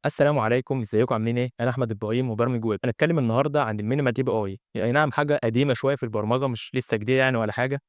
السلام عليكم، إزيكم عاملين إيه؟ أنا أحمد إبراهيم مبرمج ويب، هنتكلم النهارده عن الminimal API، هي أي نعم حاجة قديمة شوية في البرمجة مش لسه جديدة يعني ولا حاجة،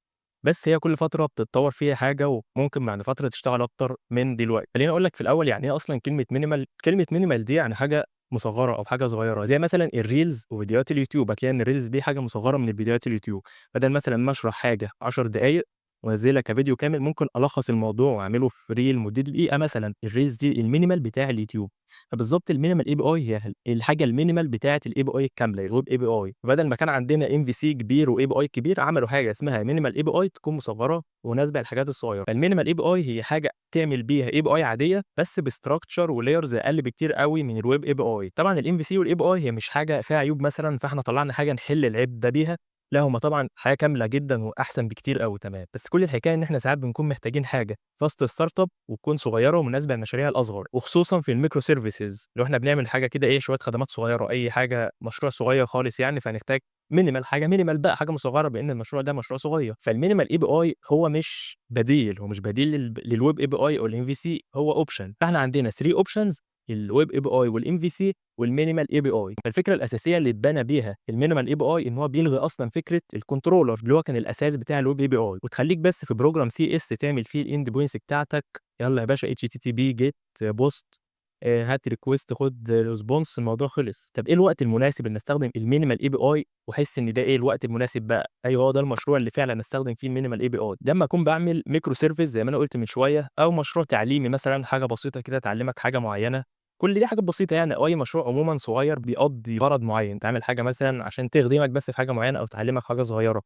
بس هي كل فترة بتتطور فيها حاجة وممكن بعد فترة تشتغل أكتر من دلوقتي. خلّيني أقول لك في الأول يعني إيه أصلًا كلمة minimal، كلمة minimal دي يعني حاجة مصغّرة أو حاجة صغيرة، زي مثلًا الreels وفيديوهات اليوتيوب، هتلاقي إن الreels دي حاجة مصغّرة من الفيديوهات اليوتيوب، بدل مثلًا ما أشرح حاجة 10 دقايق وانزّلها كفيديو كامل، ممكن ألخّص الموضوع وأعمله في reel مدته دقيقة مثلًا، الreels دي الminimal بتاع اليوتيوب. فبالضبط الminimal API هي الحاجة الminimal بتاعة الAPI الكاملة، الweb API، بدل ما كان عندنا MVC كبير وAPI كبير، عملوا حاجة اسمها minimal API تكون مصغّرة ومناسبة للحاجات الصغيرة. فالminimal API هي حاجة تعمل بيها API عادية بس بstructure وlayers أقل بكتير أوي من الweb API. طبعًا الMVC والAPI هي مش حاجة فيها عيوب مثلًا، فإحنا طلّعنا حاجة نحل العيب ده بيها، لأ هم طبعًا حاجة كاملة جدًا وأحسن بكتير أوي تمام، بس كل الحكاية إن إحنا ساعات بنكون محتاجين حاجة fast startup وتكون صغيرة ومناسبة للمشاريع الأصغر، وخصوصًا في الmicro services لو إحنا بنعمل حاجة كده إيه شوية خدمات صغيرة، أي حاجة مشروع صغير خالص يعني، فهنحتاج minimal، حاجة minimal بقى، حاجة مصغرة بإن المشروع ده مشروع صغير. فالminimal API هو مش بديل، هو مش بديل للweb API أو الMVC، هو option. فإحنا عندنا 3 options، الweb API والMVC والminimal API. فالفكرة الأساسية اللي اتبنى بيها الminimal API إن هو بيلغي أصلًا فكرة الcontroller اللي هو كان الأساس بتاع الweb API، وتخلّيك بس في program CS تعمل فيه الendpoints بتاعتك، يالّا يا باشا HTTP get post، هات request خُد response، الموضوع خلص. طَب إيه الوقت المناسب إني أستخدم الminimal API وأحس إن ده إيه الوقت المناسب بقى؟ أيوه هو ده المشروع اللي فعلًا أستخدم فيه الminimal API، لمّا أكون باعمل micro service زي ما أنا قُلت من شوية، أو مشروع تعليمي مثلًا، حاجة بسيطة كده تعلّمك حاجة معيّنة، كل دي حاجات بسيطة يعني، أو أي مشروع عمومًا صغير بيقضّي غرض معيّن، أنت عامل حاجة مثلًا عشان تخدمك بس في حاجة معيّنة أو تعلّمك حاجة صغيرة،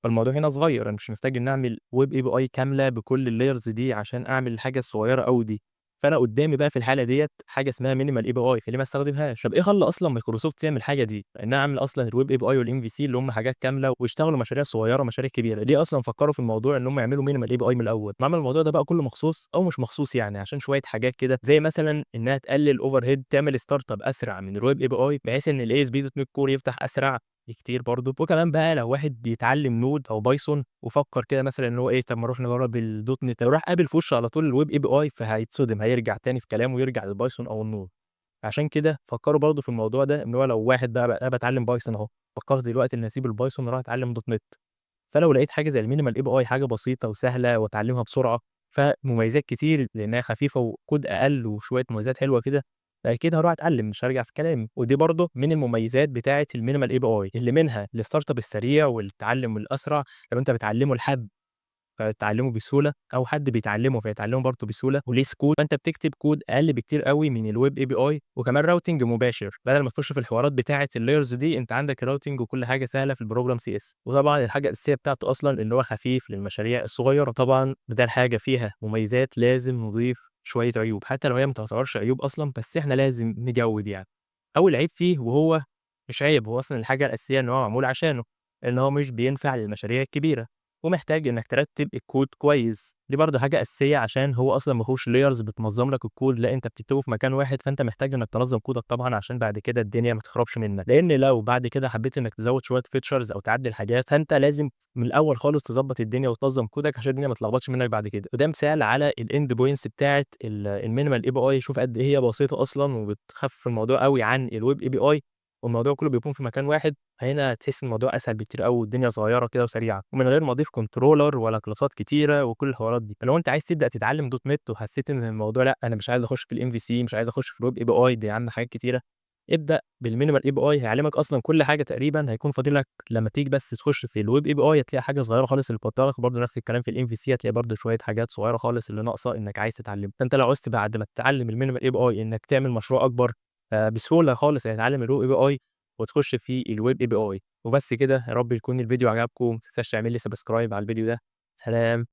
فالموضوع هنا صغير، أنا مش محتاج إني أعمل web API كاملة بكل الlayers دي عشان أعمل الحاجة الصغيرة أوي دي. فأنا قدّامي بقى في الحالة ديّة حاجة اسمها minimal API، فليه ما استخدمهاش؟ طب إيه خلّى أصلًا مايكروسوفت تعمل الحاجة دي؟ مع إنها عاملة أصلًا الweb API والMVC اللي هم حاجات كاملة واشتغلوا مشاريع صغيرة ومشاريع كبيرة، ليه أصلًا فكّروا في الموضوع إن هم يعملوا minimal API من الأول؟ هم عملوا الموضوع ده بقى كلّه مخصوص أو مش مخصوص يعني عشان شوية حاجات كده، زي مثلًا إنها تقلل overhead، تعمل startup أسرع من الweb API بحيث إن الASP.NET Core يفتح أسرع كتير برضه. وكمان بقى لو واحد بيتعلم نود أو بايثون وفكر كده مثلًا إن هو إيه، طب ما نروح نجرب الDotNet، لو راح قابل في وشه على طول الWeb API فهيتصدم، هيرجع تاني في كلامه ويرجع للبايثون أو النود. عشان كده فكروا برضه في الموضوع ده، إن هو لو واحد بقى أنا باتعلم بايثون أهو، فكرت دلوقتي إني أسيب البايثون وأروح أتعلم .NET، فلو لقيت حاجة زي الminimal API حاجة بسيطة وسهلة وأتعلمها بسرعة، فمميزات كتير لإنها خفيفة وكود أقل وشوية مميزات حلوة كده، فأكيد هاروح أتعلم مش هارجع في كلامي. ودي برضه من المميزات بتاعة الminimal API اللي منها الstartup السريع والتعلم الأسرع، لو أنت بتعلمه لحد فتتعلمه بسهولة، أو حد بيتعلمه فيتعلمه برضه بسهولة وليس كود، فأنت بتكتب كود أقل بكتير أوي من الweb API، وكمان راوتنج مباشر، بدل ما تخش في الحوارات بتاعة الlayers دي، أنت عندك الراوتنج وكل حاجة سهلة في الprogram CS. وطبعًا الحاجة الأساسية بتاعته أصلًا إن هو خفيف للمشاريع الصغيرة. طبعًا بدال حاجة فيها مميزات لازم نضيف شوية عيوب، حتى لو هي ما تعتبرش عيوب أصلًا، بس إحنا لازم نجود يعني. أول عيب فيه وهو مش عيب، هو أصلًا الحاجة الأساسية إن هو معمول عشانه، إن هو مش بينفع للمشاريع الكبيرة. ومحتاج إنك ترتّب الكود كويس، دي برضه حاجة أساسية عشان هو أصلًا ما فيهوش layers بتنظّم لك الكود، لأ أنت بتكتبه في مكان واحد، فأنت محتاج إنك تنظّم كودك طبعًا عشان بعد كده الدنيا ما تخربش منك، لإن لو بعد كده حبيت إنك تزوّد شوية features أو تعدّل حاجات، فأنت لازم من الأول خالص تضبّط الدنيا وتنظّم كودك عشان الدنيا ما تلخبطش منك بعد كده. وده مثال على الend points بتاعة الminimal API، شوف قد إيه هي بسيطة أصلًا وبتخفف الموضوع أوي عن الweb API، والموضوع كله بيكون في مكان واحد، هنا تحس إن الموضوع أسهل بكتير أوي والدنيا صغيرة كده وسريعة، ومن غير ما أضيف كنترولر ولا كلاسات كتيرة وكل الحوارات دي. فلو أنت عايز تبدأ تتعلم .NET وحسيت إن الموضوع لأ أنا مش عايز أخش في الMVC، مش عايز أخش في الweb API دي عندنا حاجات كتيرة، ابدأ بالminimal API هيعلمك أصلًا كل حاجة تقريبًا، هيكون فاضل لك لمّا تيجي بس تخش في الweb API هتلاقي حاجة صغيرة خالص اللي بتوضح لك، وبرضه نفس الكلام في الMVC هتلاقي برضه شوية حاجات صغيرة خالص اللي ناقصة إنك عايز تتعلمها. فأنت لو عوزت بعد ما تتعلم الminimal API إنك تعمل مشروع أكبر، بسهولة خالص هتتعلم الweb API وتخش في الweb API. وبس كده، يا رب يكون الفيديو عجبكم، ما تنساش تعمل لي subscribe على الفيديو ده. سلام.